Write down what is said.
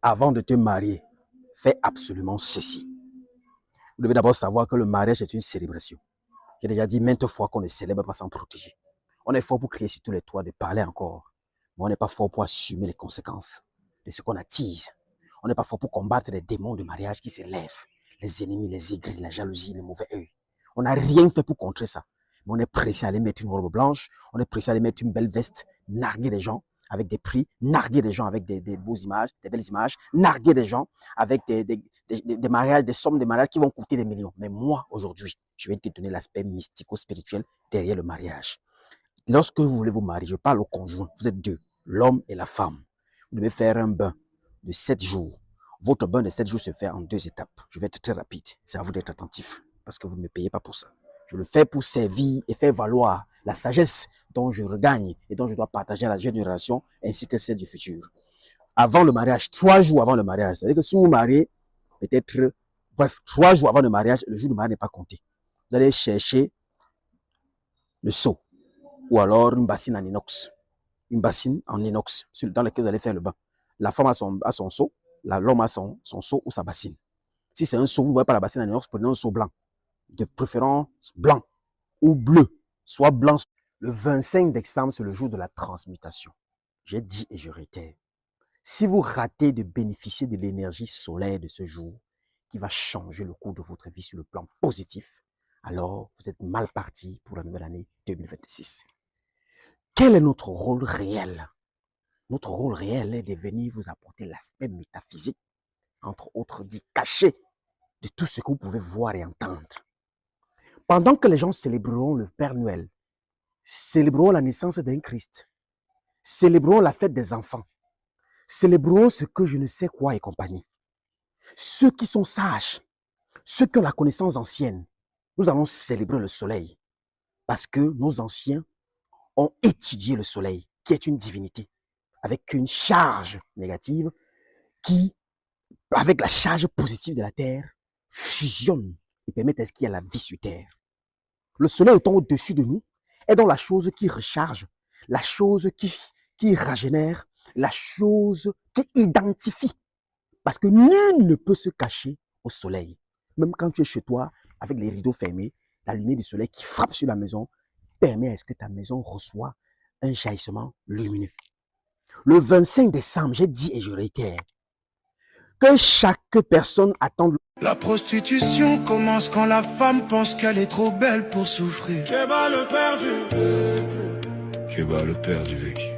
avant de te marier, fais absolument ceci. Vous devez d'abord savoir que le mariage est une célébration. J'ai déjà dit maintes fois qu'on ne célèbre pas sans protéger. On est fort pour crier sur tous les toits, de parler encore. Mais on n'est pas fort pour assumer les conséquences de ce qu'on attise. On n'est pas fort pour combattre les démons de mariage qui s'élèvent. Les ennemis, les aigris, la jalousie, le mauvais œil. On n'a rien fait pour contrer ça. Mais on est pressé à aller mettre une robe blanche. On est pressé à aller mettre une belle veste, narguer les gens avec des prix, narguer les gens avec des beaux images, des belles images, narguer les gens avec des mariages, des sommes de mariage qui vont coûter des millions. Mais moi, aujourd'hui, je vais te donner l'aspect mystico-spirituel derrière le mariage. Lorsque vous voulez vous marier, je parle au conjoint, vous êtes deux, l'homme et la femme. Vous devez faire un bain de 7 jours. Votre bain de 7 jours se fait en 2 étapes. Je vais être très rapide. C'est à vous d'être attentif parce que vous ne me payez pas pour ça. Je le fais pour servir et faire valoir la sagesse dont je regagne et dont je dois partager à la génération ainsi que celle du futur. Avant le mariage, 3 jours avant le mariage, c'est-à-dire que si vous vous mariez, peut-être, bref, 3 jours avant le mariage, le jour du mariage n'est pas compté. Vous allez chercher le seau ou alors une bassine en inox. Une bassine en inox dans laquelle vous allez faire le bain. La femme a son seau, l'homme a son seau ou sa bassine. Si c'est un seau, vous ne voyez pas la bassine en inox, prenez un seau blanc. De préférence blanc ou bleu, soit blanc. Le 25 décembre, c'est le jour de la transmutation. J'ai dit et je réitère. Si vous ratez de bénéficier de l'énergie solaire de ce jour, qui va changer le cours de votre vie sur le plan positif, alors vous êtes mal parti pour la nouvelle année 2026. Quel est notre rôle réel? Notre rôle réel est de venir vous apporter l'aspect métaphysique, entre autres dit caché, de tout ce que vous pouvez voir et entendre. Pendant que les gens célébreront le Père Noël, célébreront la naissance d'un Christ, célébreront la fête des enfants, célébreront ce que je ne sais quoi et compagnie. Ceux qui sont sages, ceux qui ont la connaissance ancienne, nous allons célébrer le soleil parce que nos anciens ont étudié le soleil, qui est une divinité, avec une charge négative qui, avec la charge positive de la Terre, fusionne et permet à ce qu'il y ait la vie sur Terre. Le soleil étant au-dessus de nous, est donc la chose qui recharge, la chose qui régénère, la chose qui identifie. Parce que nul ne peut se cacher au soleil. Même quand tu es chez toi, avec les rideaux fermés, la lumière du soleil qui frappe sur la maison permet à ce que ta maison reçoive un jaillissement lumineux. Le 25 décembre, j'ai dit et je réitère, que chaque personne attende. La prostitution commence quand la femme pense qu'elle est trop belle pour souffrir. Kéba le père du vécu. Kéba le père du vécu.